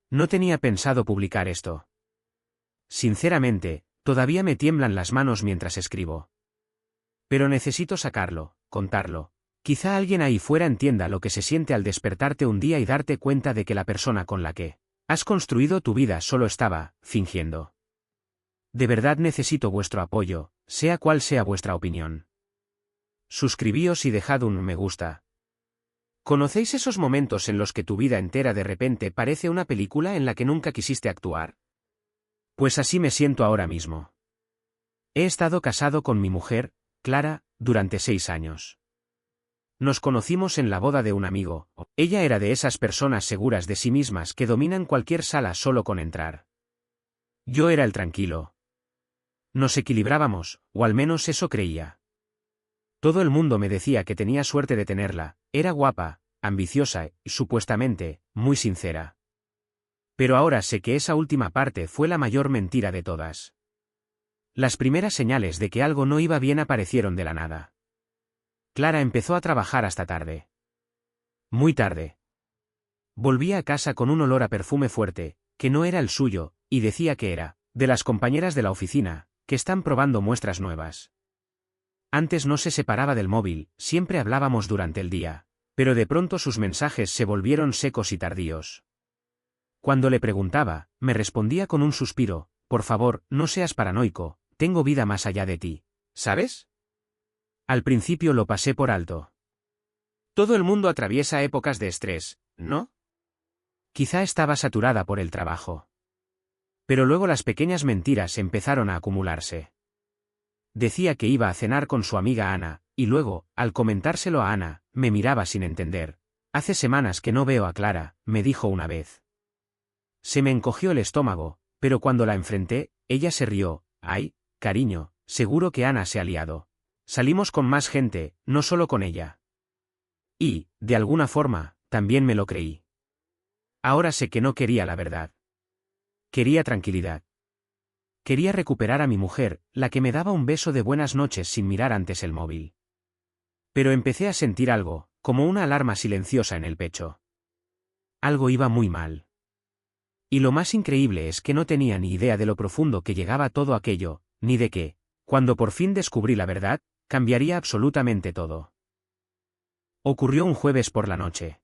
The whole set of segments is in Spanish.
No tenía pensado publicar esto. Sinceramente, todavía me tiemblan las manos mientras escribo. Pero necesito sacarlo, contarlo. Quizá alguien ahí fuera entienda lo que se siente al despertarte un día y darte cuenta de que la persona con la que has construido tu vida solo estaba fingiendo. De verdad necesito vuestro apoyo, sea cual sea vuestra opinión. Suscribíos y dejad un me gusta. ¿Conocéis esos momentos en los que tu vida entera de repente parece una película en la que nunca quisiste actuar? Pues así me siento ahora mismo. He estado casado con mi mujer, Clara, durante 6 años. Nos conocimos en la boda de un amigo. Ella era de esas personas seguras de sí mismas que dominan cualquier sala solo con entrar. Yo era el tranquilo. Nos equilibrábamos, o al menos eso creía. Todo el mundo me decía que tenía suerte de tenerla, era guapa, ambiciosa y, supuestamente, muy sincera. Pero ahora sé que esa última parte fue la mayor mentira de todas. Las primeras señales de que algo no iba bien aparecieron de la nada. Clara empezó a trabajar hasta tarde. Muy tarde. Volvía a casa con un olor a perfume fuerte, que no era el suyo, y decía que era de las compañeras de la oficina, que están probando muestras nuevas. Antes no se separaba del móvil, siempre hablábamos durante el día, pero de pronto sus mensajes se volvieron secos y tardíos. Cuando le preguntaba, me respondía con un suspiro: por favor, no seas paranoico, tengo vida más allá de ti, ¿sabes? Al principio lo pasé por alto. Todo el mundo atraviesa épocas de estrés, ¿no? Quizá estaba saturada por el trabajo. Pero luego las pequeñas mentiras empezaron a acumularse. Decía que iba a cenar con su amiga Ana, y luego, al comentárselo a Ana, me miraba sin entender. Hace semanas que no veo a Clara, me dijo una vez. Se me encogió el estómago, pero cuando la enfrenté, ella se rió. Ay, cariño, seguro que Ana se ha liado. Salimos con más gente, no solo con ella. Y, de alguna forma, también me lo creí. Ahora sé que no quería la verdad. Quería tranquilidad. Quería recuperar a mi mujer, la que me daba un beso de buenas noches sin mirar antes el móvil. Pero empecé a sentir algo, como una alarma silenciosa en el pecho. Algo iba muy mal. Y lo más increíble es que no tenía ni idea de lo profundo que llegaba todo aquello, ni de que, cuando por fin descubrí la verdad, cambiaría absolutamente todo. Ocurrió un jueves por la noche.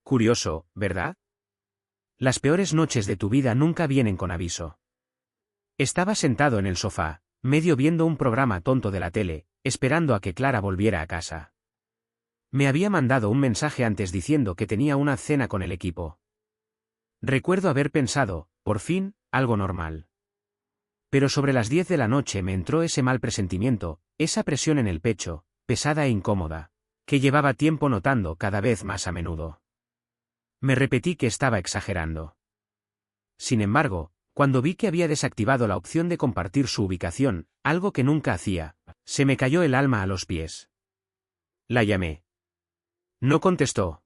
Curioso, ¿verdad? Las peores noches de tu vida nunca vienen con aviso. Estaba sentado en el sofá, medio viendo un programa tonto de la tele, esperando a que Clara volviera a casa. Me había mandado un mensaje antes diciendo que tenía una cena con el equipo. Recuerdo haber pensado, por fin, algo normal. Pero sobre las 10 de la noche me entró ese mal presentimiento, esa presión en el pecho, pesada e incómoda, que llevaba tiempo notando cada vez más a menudo. Me repetí que estaba exagerando. Sin embargo, cuando vi que había desactivado la opción de compartir su ubicación, algo que nunca hacía, se me cayó el alma a los pies. La llamé. No contestó.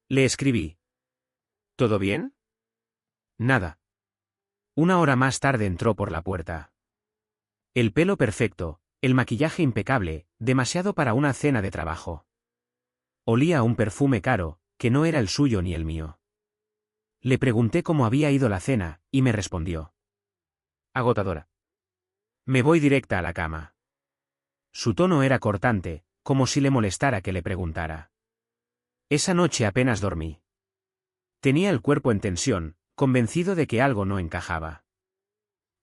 Le escribí. ¿Todo bien? Nada. 1 hora más tarde entró por la puerta. El pelo perfecto, el maquillaje impecable, demasiado para una cena de trabajo. Olía a un perfume caro, que no era el suyo ni el mío. Le pregunté cómo había ido la cena, y me respondió. Agotadora. Me voy directa a la cama. Su tono era cortante, como si le molestara que le preguntara. Esa noche apenas dormí. Tenía el cuerpo en tensión, convencido de que algo no encajaba.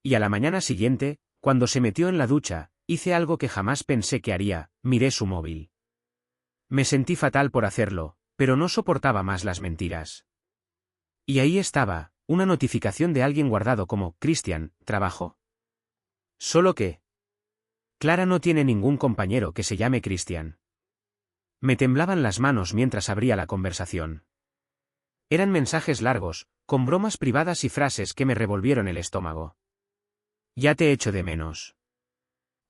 Y a la mañana siguiente, cuando se metió en la ducha, hice algo que jamás pensé que haría, miré su móvil. Me sentí fatal por hacerlo, pero no soportaba más las mentiras. Y ahí estaba, una notificación de alguien guardado como Cristian, trabajo. Solo que Clara no tiene ningún compañero que se llame Cristian. Me temblaban las manos mientras abría la conversación. Eran mensajes largos, con bromas privadas y frases que me revolvieron el estómago. Ya te echo de menos.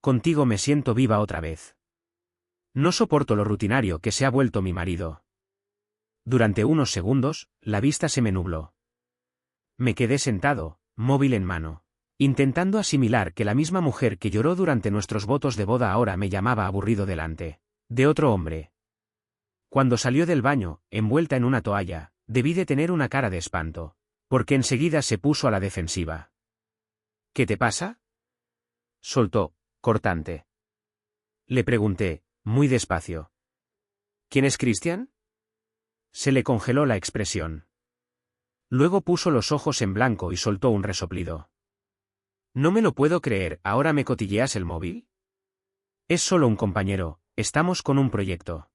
Contigo me siento viva otra vez. No soporto lo rutinario que se ha vuelto mi marido. Durante unos segundos, la vista se me nubló. Me quedé sentado, móvil en mano, intentando asimilar que la misma mujer que lloró durante nuestros votos de boda ahora me llamaba aburrido delante de otro hombre. Cuando salió del baño, envuelta en una toalla, debí de tener una cara de espanto. Porque enseguida se puso a la defensiva. ¿Qué te pasa? Soltó, cortante. Le pregunté, muy despacio. ¿Quién es Christian? Se le congeló la expresión. Luego puso los ojos en blanco y soltó un resoplido. No me lo puedo creer, ¿ahora me cotilleas el móvil? Es solo un compañero, estamos con un proyecto.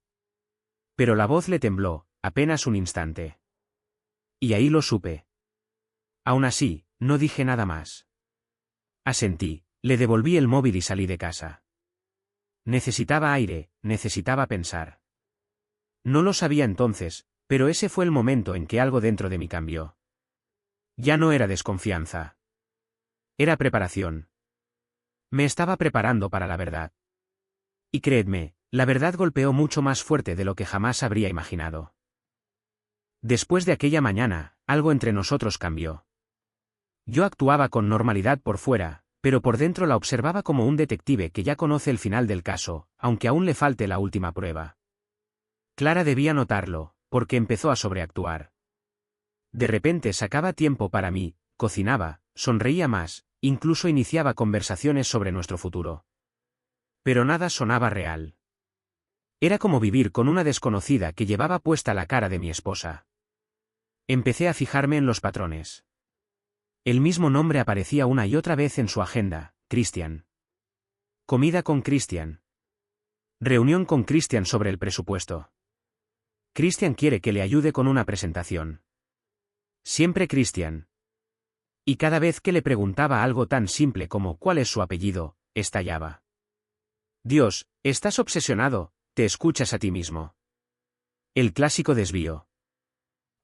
Pero la voz le tembló, apenas un instante. Y ahí lo supe. Aún así, no dije nada más. Asentí, le devolví el móvil y salí de casa. Necesitaba aire, necesitaba pensar. No lo sabía entonces, pero ese fue el momento en que algo dentro de mí cambió. Ya no era desconfianza. Era preparación. Me estaba preparando para la verdad. Y créedme, la verdad golpeó mucho más fuerte de lo que jamás habría imaginado. Después de aquella mañana, algo entre nosotros cambió. Yo actuaba con normalidad por fuera, pero por dentro la observaba como un detective que ya conoce el final del caso, aunque aún le falte la última prueba. Clara debía notarlo, porque empezó a sobreactuar. De repente sacaba tiempo para mí, cocinaba, sonreía más, incluso iniciaba conversaciones sobre nuestro futuro. Pero nada sonaba real. Era como vivir con una desconocida que llevaba puesta la cara de mi esposa. Empecé a fijarme en los patrones. El mismo nombre aparecía una y otra vez en su agenda, Christian. Comida con Christian. Reunión con Christian sobre el presupuesto. Christian quiere que le ayude con una presentación. Siempre Christian. Y cada vez que le preguntaba algo tan simple como ¿cuál es su apellido?, estallaba. Dios, estás obsesionado, te escuchas a ti mismo. El clásico desvío.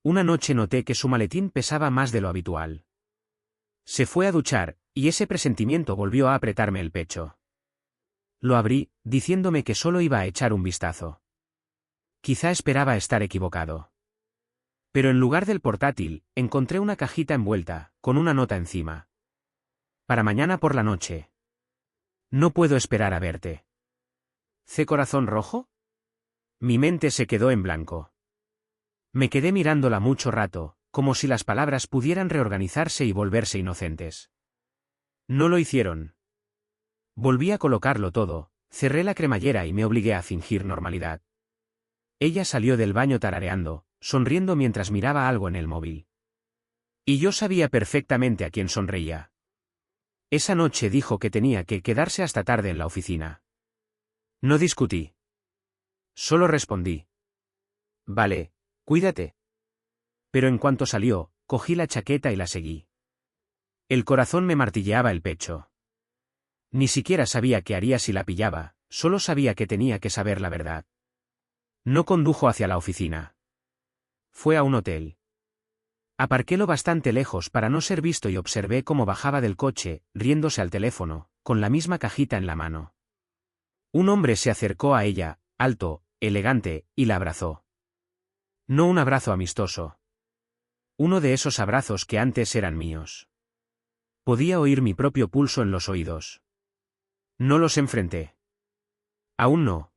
Una noche noté que su maletín pesaba más de lo habitual. Se fue a duchar, y ese presentimiento volvió a apretarme el pecho. Lo abrí, diciéndome que solo iba a echar un vistazo. Quizá esperaba estar equivocado. Pero en lugar del portátil, encontré una cajita envuelta, con una nota encima. Para mañana por la noche. No puedo esperar a verte. ¿C corazón rojo? Mi mente se quedó en blanco. Me quedé mirándola mucho rato, como si las palabras pudieran reorganizarse y volverse inocentes. No lo hicieron. Volví a colocarlo todo, cerré la cremallera y me obligué a fingir normalidad. Ella salió del baño tarareando, sonriendo mientras miraba algo en el móvil. Y yo sabía perfectamente a quién sonreía. Esa noche dijo que tenía que quedarse hasta tarde en la oficina. No discutí. Solo respondí. Vale, cuídate. Pero en cuanto salió, cogí la chaqueta y la seguí. El corazón me martilleaba el pecho. Ni siquiera sabía qué haría si la pillaba, solo sabía que tenía que saber la verdad. No condujo hacia la oficina. Fue a un hotel. Aparqué lo bastante lejos para no ser visto y observé cómo bajaba del coche, riéndose al teléfono, con la misma cajita en la mano. Un hombre se acercó a ella, alto, elegante, y la abrazó. No un abrazo amistoso. Uno de esos abrazos que antes eran míos. Podía oír mi propio pulso en los oídos. No los enfrenté. Aún no.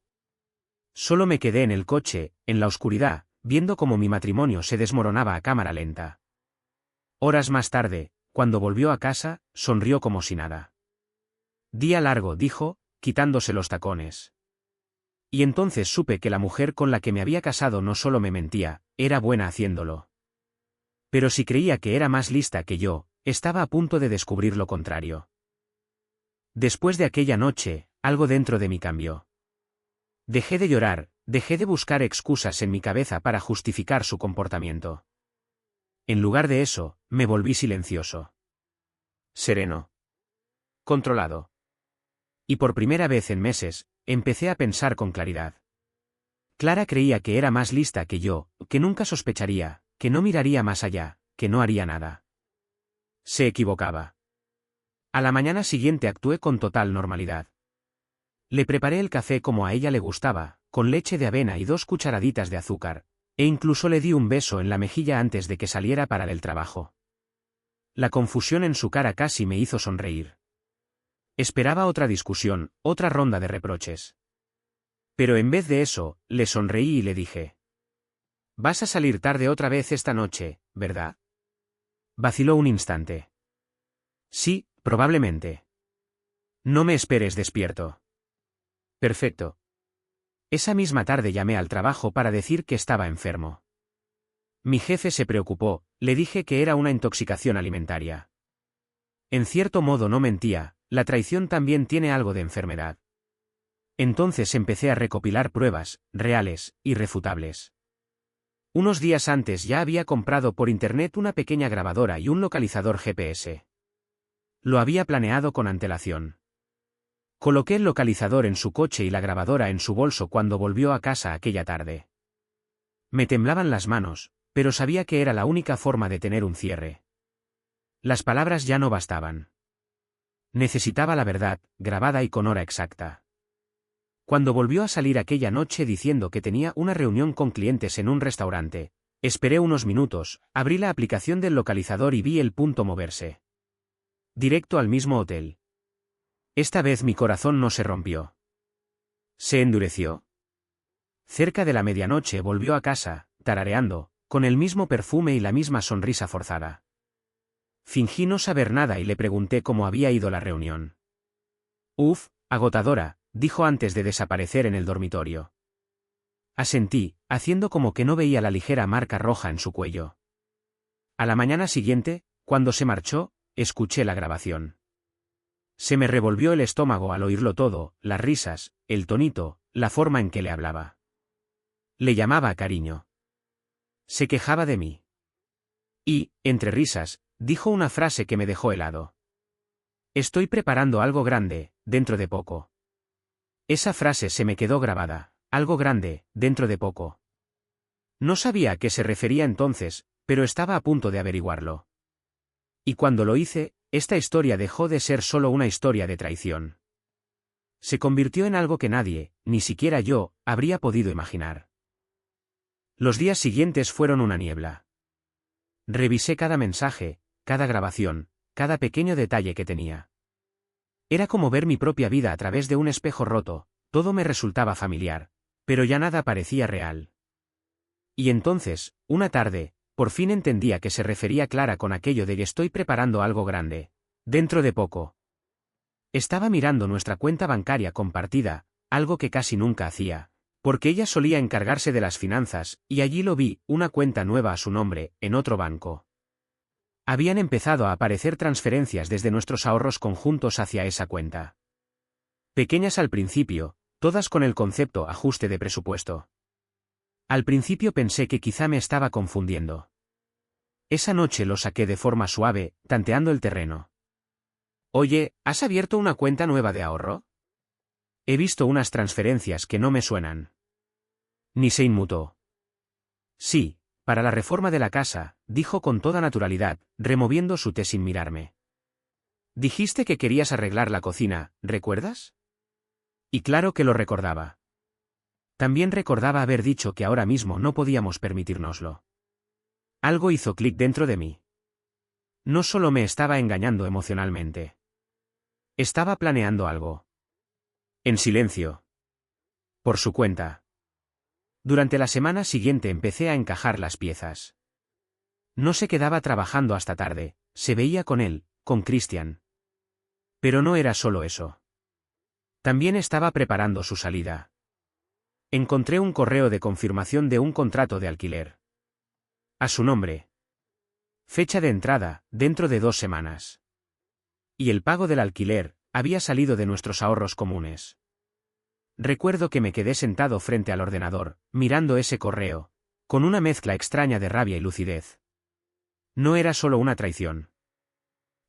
Solo me quedé en el coche, en la oscuridad, viendo cómo mi matrimonio se desmoronaba a cámara lenta. Horas más tarde, cuando volvió a casa, sonrió como si nada. Día largo, dijo, quitándose los tacones. Y entonces supe que la mujer con la que me había casado no solo me mentía, era buena haciéndolo. Pero si creía que era más lista que yo, estaba a punto de descubrir lo contrario. Después de aquella noche, algo dentro de mí cambió. Dejé de llorar, dejé de buscar excusas en mi cabeza para justificar su comportamiento. En lugar de eso, me volví silencioso. Sereno. Controlado. Y por primera vez en meses, empecé a pensar con claridad. Clara creía que era más lista que yo, que nunca sospecharía, que no miraría más allá, que no haría nada. Se equivocaba. A la mañana siguiente actué con total normalidad. Le preparé el café como a ella le gustaba, con leche de avena y 2 cucharaditas de azúcar, e incluso le di un beso en la mejilla antes de que saliera para el trabajo. La confusión en su cara casi me hizo sonreír. Esperaba otra discusión, otra ronda de reproches. Pero en vez de eso, le sonreí y le dije: «Vas a salir tarde otra vez esta noche, ¿verdad?» Vaciló un instante. Sí, probablemente. No me esperes despierto. Perfecto. Esa misma tarde llamé al trabajo para decir que estaba enfermo. Mi jefe se preocupó, le dije que era una intoxicación alimentaria. En cierto modo no mentía, la traición también tiene algo de enfermedad. Entonces empecé a recopilar pruebas, reales, irrefutables. Unos días antes ya había comprado por internet una pequeña grabadora y un localizador GPS. Lo había planeado con antelación. Coloqué el localizador en su coche y la grabadora en su bolso cuando volvió a casa aquella tarde. Me temblaban las manos, pero sabía que era la única forma de tener un cierre. Las palabras ya no bastaban. Necesitaba la verdad, grabada y con hora exacta. Cuando volvió a salir aquella noche diciendo que tenía una reunión con clientes en un restaurante, esperé unos minutos, abrí la aplicación del localizador y vi el punto moverse. Directo al mismo hotel. Esta vez mi corazón no se rompió. Se endureció. Cerca de la medianoche volvió a casa, tarareando, con el mismo perfume y la misma sonrisa forzada. Fingí no saber nada y le pregunté cómo había ido la reunión. Uf, agotadora, dijo antes de desaparecer en el dormitorio. Asentí, haciendo como que no veía la ligera marca roja en su cuello. A la mañana siguiente, cuando se marchó, escuché la grabación. Se me revolvió el estómago al oírlo todo, las risas, el tonito, la forma en que le hablaba. Le llamaba cariño. Se quejaba de mí. Y, entre risas, dijo una frase que me dejó helado. Estoy preparando algo grande, dentro de poco. Esa frase se me quedó grabada, algo grande, dentro de poco. No sabía a qué se refería entonces, pero estaba a punto de averiguarlo. Y cuando lo hice, esta historia dejó de ser solo una historia de traición. Se convirtió en algo que nadie, ni siquiera yo, habría podido imaginar. Los días siguientes fueron una niebla. Revisé cada mensaje, cada grabación, cada pequeño detalle que tenía. Era como ver mi propia vida a través de un espejo roto, todo me resultaba familiar, pero ya nada parecía real. Y entonces, una tarde, por fin entendía que se refería Clara con aquello de que estoy preparando algo grande, dentro de poco. Estaba mirando nuestra cuenta bancaria compartida, algo que casi nunca hacía, porque ella solía encargarse de las finanzas, y allí lo vi, una cuenta nueva a su nombre, en otro banco. Habían empezado a aparecer transferencias desde nuestros ahorros conjuntos hacia esa cuenta. Pequeñas al principio, todas con el concepto ajuste de presupuesto. Al principio pensé que quizá me estaba confundiendo. Esa noche lo saqué de forma suave, tanteando el terreno. Oye, ¿has abierto una cuenta nueva de ahorro? He visto unas transferencias que no me suenan. Ni se inmutó. Sí, para la reforma de la casa, dijo con toda naturalidad, removiendo su té sin mirarme. Dijiste que querías arreglar la cocina, ¿recuerdas? Y claro que lo recordaba. También recordaba haber dicho que ahora mismo no podíamos permitírnoslo. Algo hizo clic dentro de mí. No solo me estaba engañando emocionalmente. Estaba planeando algo. En silencio. Por su cuenta. Durante la semana siguiente empecé a encajar las piezas. No se quedaba trabajando hasta tarde, se veía con él, con Christian. Pero no era solo eso. También estaba preparando su salida. Encontré un correo de confirmación de un contrato de alquiler. A su nombre. Fecha de entrada, dentro de 2 semanas. Y el pago del alquiler, había salido de nuestros ahorros comunes. Recuerdo que me quedé sentado frente al ordenador, mirando ese correo, con una mezcla extraña de rabia y lucidez. No era solo una traición.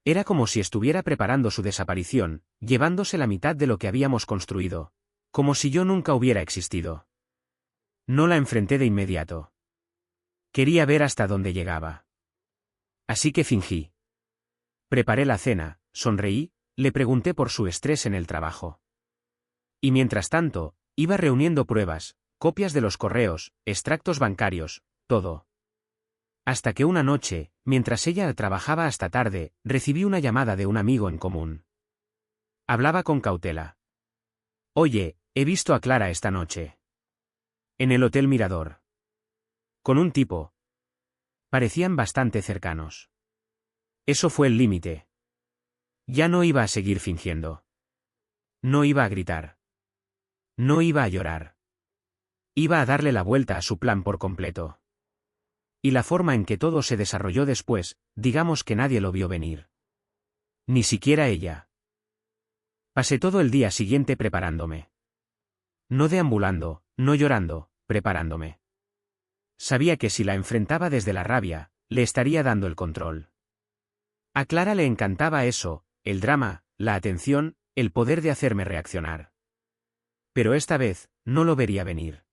Era como si estuviera preparando su desaparición, llevándose la mitad de lo que habíamos construido, como si yo nunca hubiera existido. No la enfrenté de inmediato. Quería ver hasta dónde llegaba. Así que fingí. Preparé la cena, sonreí, le pregunté por su estrés en el trabajo. Y mientras tanto, iba reuniendo pruebas, copias de los correos, extractos bancarios, todo. Hasta que una noche, mientras ella trabajaba hasta tarde, recibí una llamada de un amigo en común. Hablaba con cautela. Oye, he visto a Clara esta noche. En el Hotel Mirador. Con un tipo. Parecían bastante cercanos. Eso fue el límite. Ya no iba a seguir fingiendo. No iba a gritar. No iba a llorar. Iba a darle la vuelta a su plan por completo. Y la forma en que todo se desarrolló después, digamos que nadie lo vio venir. Ni siquiera ella. Pasé todo el día siguiente preparándome. No deambulando, no llorando, preparándome. Sabía que si la enfrentaba desde la rabia, le estaría dando el control. A Clara le encantaba eso, el drama, la atención, el poder de hacerme reaccionar. Pero esta vez, no lo vería venir.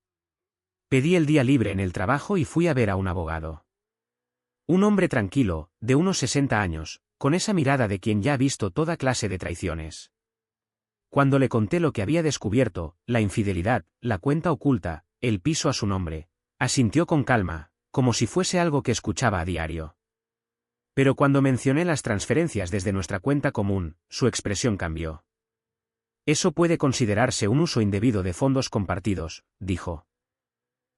Pedí el día libre en el trabajo y fui a ver a un abogado. Un hombre tranquilo, de unos 60 años, con esa mirada de quien ya ha visto toda clase de traiciones. Cuando le conté lo que había descubierto, la infidelidad, la cuenta oculta, el piso a su nombre, asintió con calma, como si fuese algo que escuchaba a diario. Pero cuando mencioné las transferencias desde nuestra cuenta común, su expresión cambió. Eso puede considerarse un uso indebido de fondos compartidos, dijo.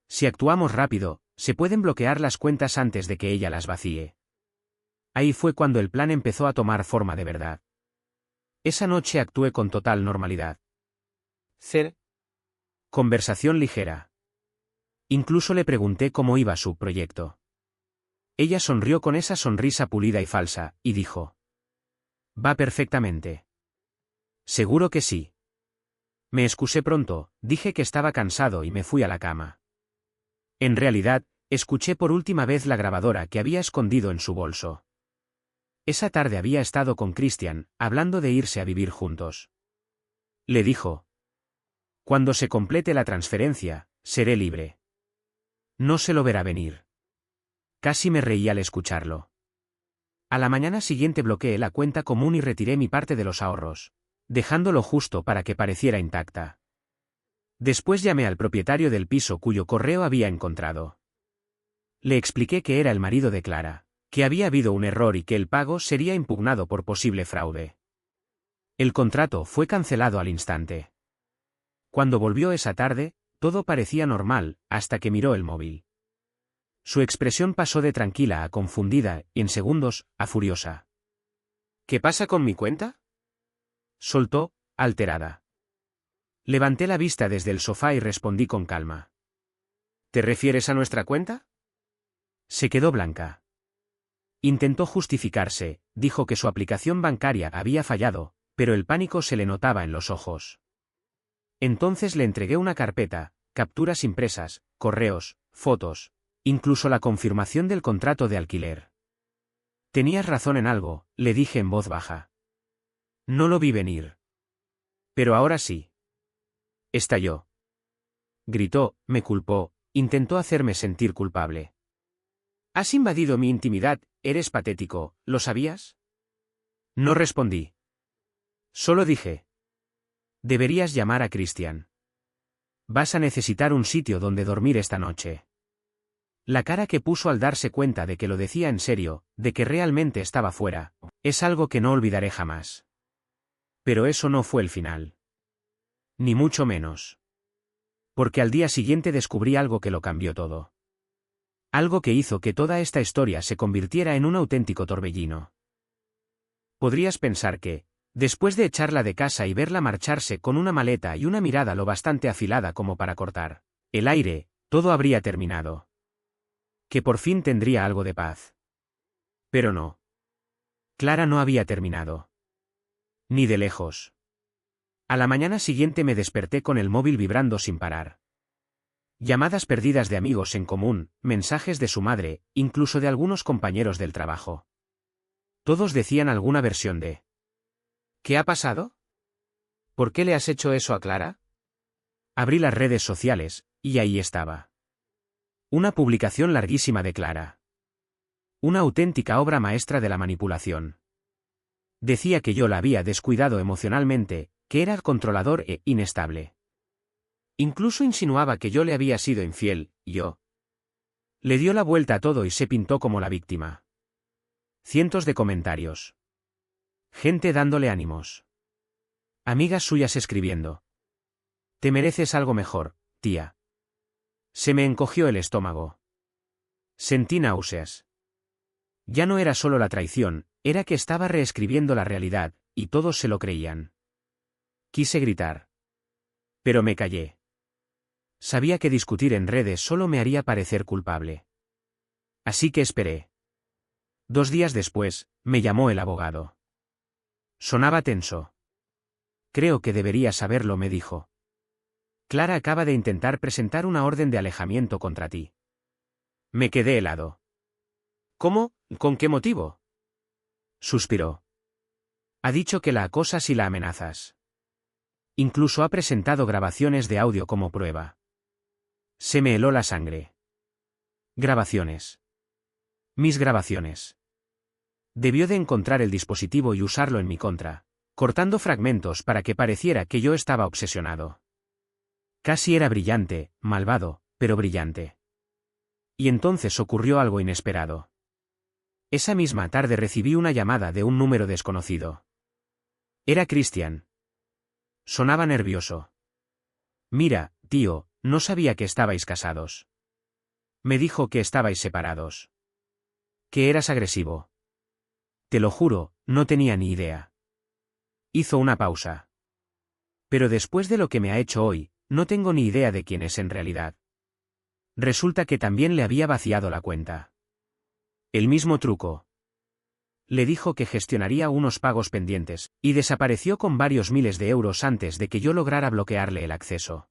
Si actuamos rápido, se pueden bloquear las cuentas antes de que ella las vacíe. Ahí fue cuando el plan empezó a tomar forma de verdad. Esa noche actué con total normalidad. Conversación ligera. Incluso le pregunté cómo iba su proyecto. Ella sonrió con esa sonrisa pulida y falsa, y dijo: Va perfectamente. Seguro que sí. Me excusé pronto, dije que estaba cansado y me fui a la cama. En realidad, escuché por última vez la grabadora que había escondido en su bolso. Esa tarde había estado con Christian, hablando de irse a vivir juntos. Le dijo: Cuando se complete la transferencia, seré libre. No se lo verá venir. Casi me reí al escucharlo. A la mañana siguiente bloqueé la cuenta común y retiré mi parte de los ahorros, dejándolo justo para que pareciera intacta. Después llamé al propietario del piso cuyo correo había encontrado. Le expliqué que era el marido de Clara, que había habido un error y que el pago sería impugnado por posible fraude. El contrato fue cancelado al instante. Cuando volvió esa tarde, todo parecía normal, hasta que miró el móvil. Su expresión pasó de tranquila a confundida, y en segundos, a furiosa. ¿Qué pasa con mi cuenta?, soltó, alterada. Levanté la vista desde el sofá y respondí con calma. ¿Te refieres a nuestra cuenta? Se quedó blanca. Intentó justificarse, dijo que su aplicación bancaria había fallado, pero el pánico se le notaba en los ojos. Entonces le entregué una carpeta, capturas impresas, correos, fotos, incluso la confirmación del contrato de alquiler. Tenías razón en algo, le dije en voz baja. No lo vi venir. Pero ahora sí. Estalló. Gritó, me culpó, intentó hacerme sentir culpable. Has invadido mi intimidad, eres patético, ¿lo sabías? No respondí. Solo dije: deberías llamar a Christian. Vas a necesitar un sitio donde dormir esta noche. La cara que puso al darse cuenta de que lo decía en serio, de que realmente estaba fuera, es algo que no olvidaré jamás. Pero eso no fue el final. Ni mucho menos. Porque al día siguiente descubrí algo que lo cambió todo. Algo que hizo que toda esta historia se convirtiera en un auténtico torbellino. Podrías pensar que, después de echarla de casa y verla marcharse con una maleta y una mirada lo bastante afilada como para cortar el aire, todo habría terminado. Que por fin tendría algo de paz. Pero no. Clara no había terminado. Ni de lejos. A la mañana siguiente me desperté con el móvil vibrando sin parar. Llamadas perdidas de amigos en común, mensajes de su madre, incluso de algunos compañeros del trabajo. Todos decían alguna versión de: ¿qué ha pasado? ¿Por qué le has hecho eso a Clara? Abrí las redes sociales, y ahí estaba. Una publicación larguísima de Clara. Una auténtica obra maestra de la manipulación. Decía que yo la había descuidado emocionalmente, que era controlador e inestable. Incluso insinuaba que yo le había sido infiel, y yo. Le dio la vuelta a todo y se pintó como la víctima. Cientos de comentarios. Gente dándole ánimos. Amigas suyas escribiendo: te mereces algo mejor, tía. Se me encogió el estómago. Sentí náuseas. Ya no era solo la traición, era que estaba reescribiendo la realidad, y todos se lo creían. Quise gritar. Pero me callé. Sabía que discutir en redes solo me haría parecer culpable. Así que esperé. 2 días después, me llamó el abogado. Sonaba tenso. Creo que deberías saberlo, me dijo. Clara acaba de intentar presentar una orden de alejamiento contra ti. Me quedé helado. ¿Cómo? ¿Con qué motivo? Suspiró. Ha dicho que la acosas y la amenazas. Incluso ha presentado grabaciones de audio como prueba. Se me heló la sangre. Grabaciones. Mis grabaciones. Debió de encontrar el dispositivo y usarlo en mi contra, cortando fragmentos para que pareciera que yo estaba obsesionado. Casi era brillante, malvado, pero brillante. Y entonces ocurrió algo inesperado. Esa misma tarde recibí una llamada de un número desconocido. Era Christian. Sonaba nervioso. Mira, tío, no sabía que estabais casados. Me dijo que estabais separados. Que eras agresivo. Te lo juro, no tenía ni idea. Hizo una pausa. Pero después de lo que me ha hecho hoy, no tengo ni idea de quién es en realidad. Resulta que también le había vaciado la cuenta. El mismo truco. Le dijo que gestionaría unos pagos pendientes, y desapareció con varios miles de euros antes de que yo lograra bloquearle el acceso.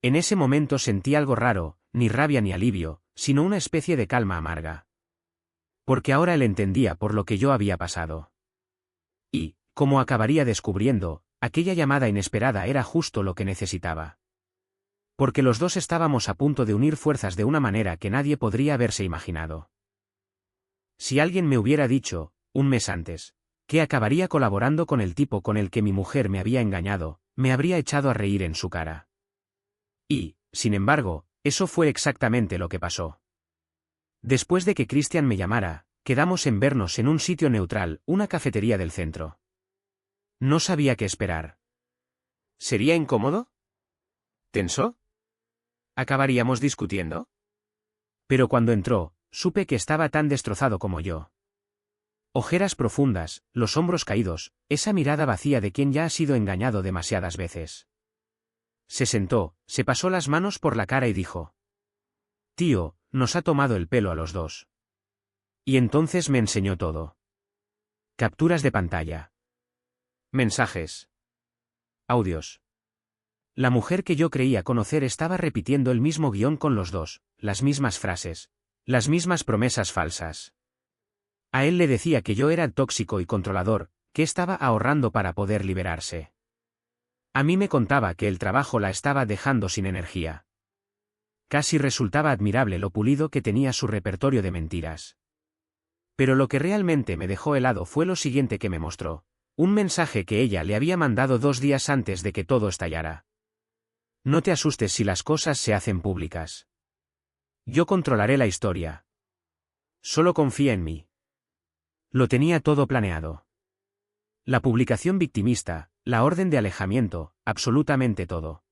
En ese momento sentí algo raro, ni rabia ni alivio, sino una especie de calma amarga. Porque ahora él entendía por lo que yo había pasado. Y, como acabaría descubriendo, aquella llamada inesperada era justo lo que necesitaba. Porque los dos estábamos a punto de unir fuerzas de una manera que nadie podría haberse imaginado. Si alguien me hubiera dicho, un mes antes, que acabaría colaborando con el tipo con el que mi mujer me había engañado, me habría echado a reír en su cara. Y, sin embargo, eso fue exactamente lo que pasó. Después de que Christian me llamara, quedamos en vernos en un sitio neutral, una cafetería del centro. No sabía qué esperar. ¿Sería incómodo? ¿Tenso? ¿Acabaríamos discutiendo? Pero cuando entró, supe que estaba tan destrozado como yo. Ojeras profundas, los hombros caídos, esa mirada vacía de quien ya ha sido engañado demasiadas veces. Se sentó, se pasó las manos por la cara y dijo: Tío, nos ha tomado el pelo a los dos. Y entonces me enseñó todo. Capturas de pantalla. Mensajes. Audios. La mujer que yo creía conocer estaba repitiendo el mismo guión con los dos, las mismas frases, las mismas promesas falsas. A él le decía que yo era tóxico y controlador, que estaba ahorrando para poder liberarse. A mí me contaba que el trabajo la estaba dejando sin energía. Casi resultaba admirable lo pulido que tenía su repertorio de mentiras. Pero lo que realmente me dejó helado fue lo siguiente que me mostró: un mensaje que ella le había mandado 2 días antes de que todo estallara. No te asustes si las cosas se hacen públicas. Yo controlaré la historia. Solo confía en mí. Lo tenía todo planeado. La publicación victimista, la orden de alejamiento, absolutamente todo.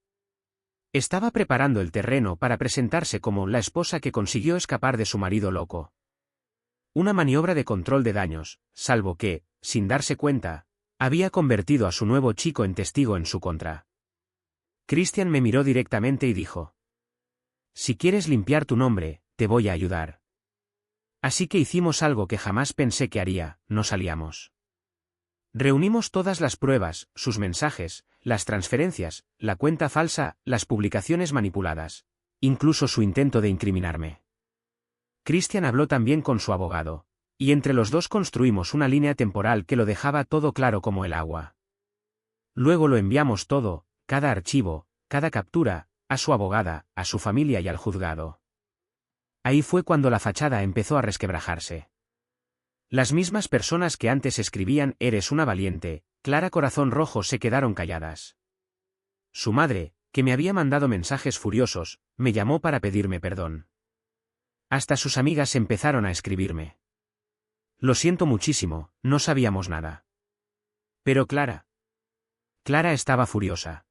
Estaba preparando el terreno para presentarse como la esposa que consiguió escapar de su marido loco. Una maniobra de control de daños, salvo que, sin darse cuenta, había convertido a su nuevo chico en testigo en su contra. Christian me miró directamente y dijo: Si quieres limpiar tu nombre, te voy a ayudar. Así que hicimos algo que jamás pensé que haría, nos aliamos. Reunimos todas las pruebas, sus mensajes, las transferencias, la cuenta falsa, las publicaciones manipuladas, incluso su intento de incriminarme. Christian habló también con su abogado, y entre los dos construimos una línea temporal que lo dejaba todo claro como el agua. Luego lo enviamos todo, cada archivo, cada captura, a su abogada, a su familia y al juzgado. Ahí fue cuando la fachada empezó a resquebrajarse. Las mismas personas que antes escribían «Eres una valiente», Clara Corazón Rojo, se quedaron calladas. Su madre, que me había mandado mensajes furiosos, me llamó para pedirme perdón. Hasta sus amigas empezaron a escribirme: Lo siento muchísimo, no sabíamos nada. Pero Clara estaba furiosa.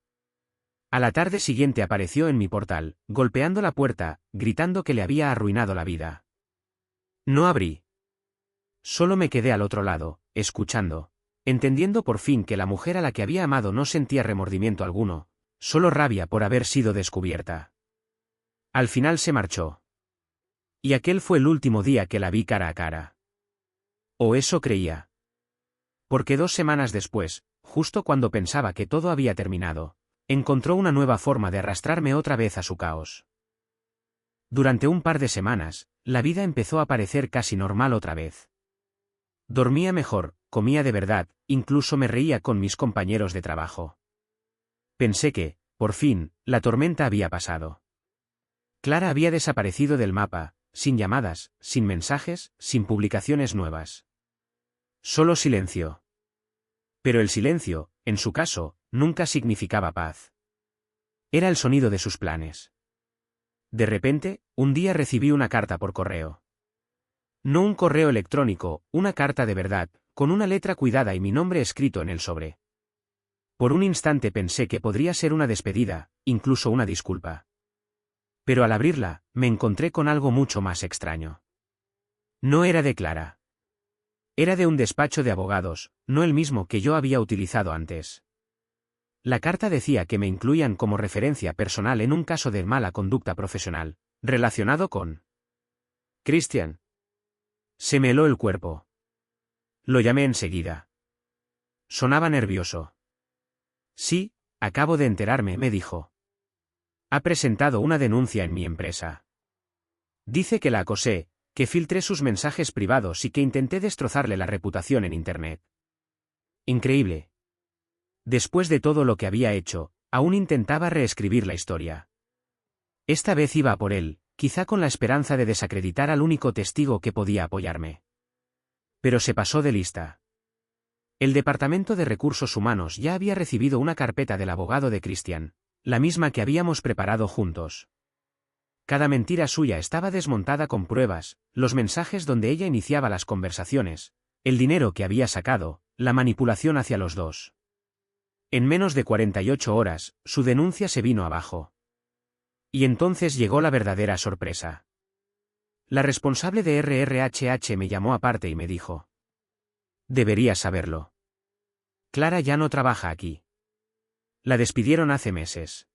A la tarde siguiente apareció en mi portal, golpeando la puerta, gritando que le había arruinado la vida. No abrí. Solo me quedé al otro lado, escuchando, entendiendo por fin que la mujer a la que había amado no sentía remordimiento alguno, solo rabia por haber sido descubierta. Al final se marchó. Y aquel fue el último día que la vi cara a cara. O eso creía. Porque 2 semanas después, justo cuando pensaba que todo había terminado, encontró una nueva forma de arrastrarme otra vez a su caos. Durante un par de semanas, la vida empezó a parecer casi normal otra vez. Dormía mejor, comía de verdad, incluso me reía con mis compañeros de trabajo. Pensé que, por fin, la tormenta había pasado. Clara había desaparecido del mapa, sin llamadas, sin mensajes, sin publicaciones nuevas. Solo silencio. Pero el silencio, en su caso, nunca significaba paz. Era el sonido de sus planes. De repente, un día recibí una carta por correo. No un correo electrónico, una carta de verdad, con una letra cuidada y mi nombre escrito en el sobre. Por un instante pensé que podría ser una despedida, incluso una disculpa. Pero al abrirla, me encontré con algo mucho más extraño. No era de Clara. Era de un despacho de abogados, no el mismo que yo había utilizado antes. La carta decía que me incluían como referencia personal en un caso de mala conducta profesional, relacionado con Christian. Se me heló el cuerpo. Lo llamé enseguida. Sonaba nervioso. Sí, acabo de enterarme, me dijo. Ha presentado una denuncia en mi empresa. Dice que la acosé, que filtré sus mensajes privados y que intenté destrozarle la reputación en Internet. Increíble. Después de todo lo que había hecho, aún intentaba reescribir la historia. Esta vez iba a por él, quizá con la esperanza de desacreditar al único testigo que podía apoyarme. Pero se pasó de lista. El Departamento de Recursos Humanos ya había recibido una carpeta del abogado de Christian, la misma que habíamos preparado juntos. Cada mentira suya estaba desmontada con pruebas, los mensajes donde ella iniciaba las conversaciones, el dinero que había sacado, la manipulación hacia los dos. En menos de 48 horas, su denuncia se vino abajo. Y entonces llegó la verdadera sorpresa. La responsable de RRHH me llamó aparte y me dijo: deberías saberlo. Clara ya no trabaja aquí. La despidieron hace meses.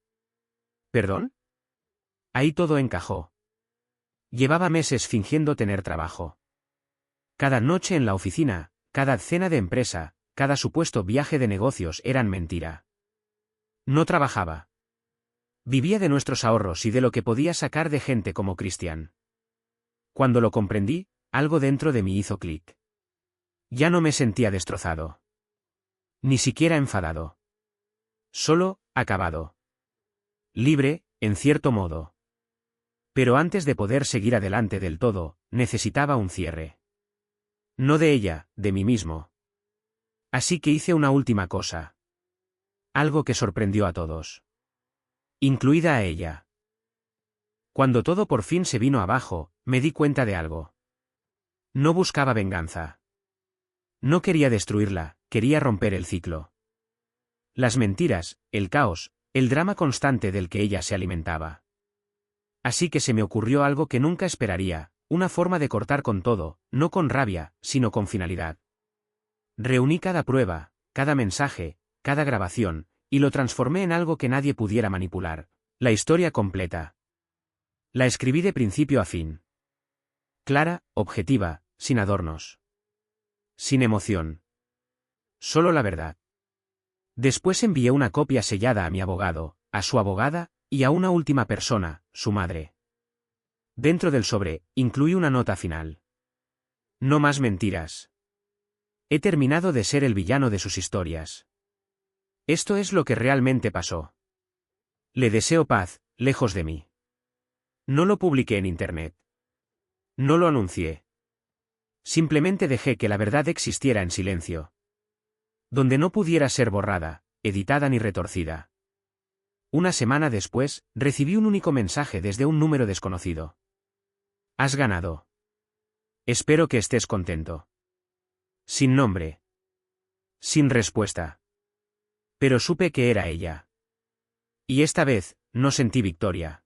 ¿Perdón? Ahí todo encajó. Llevaba meses fingiendo tener trabajo. Cada noche en la oficina, cada cena de empresa, cada supuesto viaje de negocios eran mentira. No trabajaba. Vivía de nuestros ahorros y de lo que podía sacar de gente como Christian. Cuando lo comprendí, algo dentro de mí hizo clic. Ya no me sentía destrozado. Ni siquiera enfadado. Solo, acabado. Libre, en cierto modo. Pero antes de poder seguir adelante del todo, necesitaba un cierre. No de ella, de mí mismo. Así que hice una última cosa. Algo que sorprendió a todos. Incluida a ella. Cuando todo por fin se vino abajo, me di cuenta de algo. No buscaba venganza. No quería destruirla, quería romper el ciclo. Las mentiras, el caos, el drama constante del que ella se alimentaba. Así que se me ocurrió algo que nunca esperaría, una forma de cortar con todo, no con rabia, sino con finalidad. Reuní cada prueba, cada mensaje, cada grabación, y lo transformé en algo que nadie pudiera manipular. La historia completa. La escribí de principio a fin. Clara, objetiva, sin adornos. Sin emoción. Solo la verdad. Después envié una copia sellada a mi abogado, a su abogada, y a una última persona, su madre. Dentro del sobre, incluí una nota final. No más mentiras. He terminado de ser el villano de sus historias. Esto es lo que realmente pasó. Le deseo paz, lejos de mí. No lo publiqué en Internet. No lo anuncié. Simplemente dejé que la verdad existiera en silencio. Donde no pudiera ser borrada, editada ni retorcida. Una semana después, recibí un único mensaje desde un número desconocido. Has ganado. Espero que estés contento. Sin nombre. Sin respuesta. Pero supe que era ella. Y esta vez, no sentí victoria.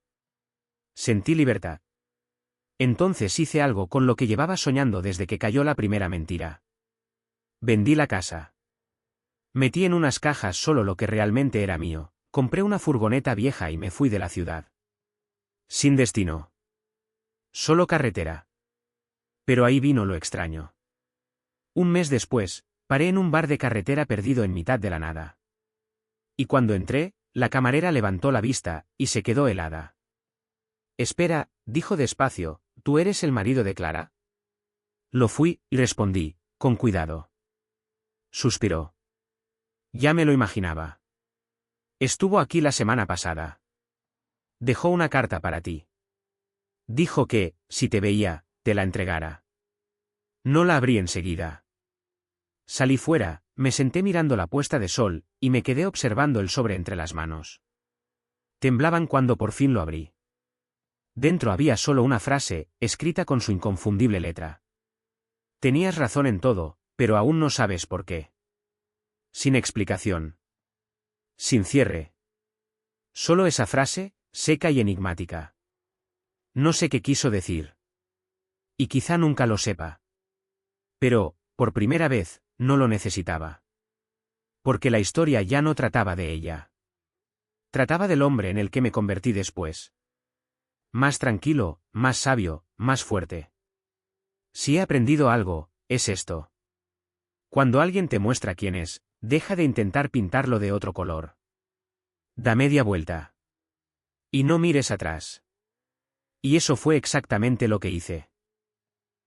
Sentí libertad. Entonces hice algo con lo que llevaba soñando desde que cayó la primera mentira. Vendí la casa. Metí en unas cajas solo lo que realmente era mío, compré una furgoneta vieja y me fui de la ciudad. Sin destino. Solo carretera. Pero ahí vino lo extraño. Un mes después, paré en un bar de carretera perdido en mitad de la nada. Y cuando entré, la camarera levantó la vista, y se quedó helada. Espera, dijo despacio, ¿tú eres el marido de Clara? Lo fui, y respondí, con cuidado. Suspiró. Ya me lo imaginaba. Estuvo aquí la semana pasada. Dejó una carta para ti. Dijo que, si te veía, te la entregara. No la abrí enseguida. Salí fuera, me senté mirando la puesta de sol, y me quedé observando el sobre entre las manos. Temblaban cuando por fin lo abrí. Dentro había solo una frase, escrita con su inconfundible letra. Tenías razón en todo, pero aún no sabes por qué. Sin explicación. Sin cierre. Solo esa frase, seca y enigmática. No sé qué quiso decir. Y quizá nunca lo sepa. Pero, por primera vez, no lo necesitaba. Porque la historia ya no trataba de ella. Trataba del hombre en el que me convertí después. Más tranquilo, más sabio, más fuerte. Si he aprendido algo, es esto. Cuando alguien te muestra quién es, deja de intentar pintarlo de otro color. Da media vuelta. Y no mires atrás. Y eso fue exactamente lo que hice.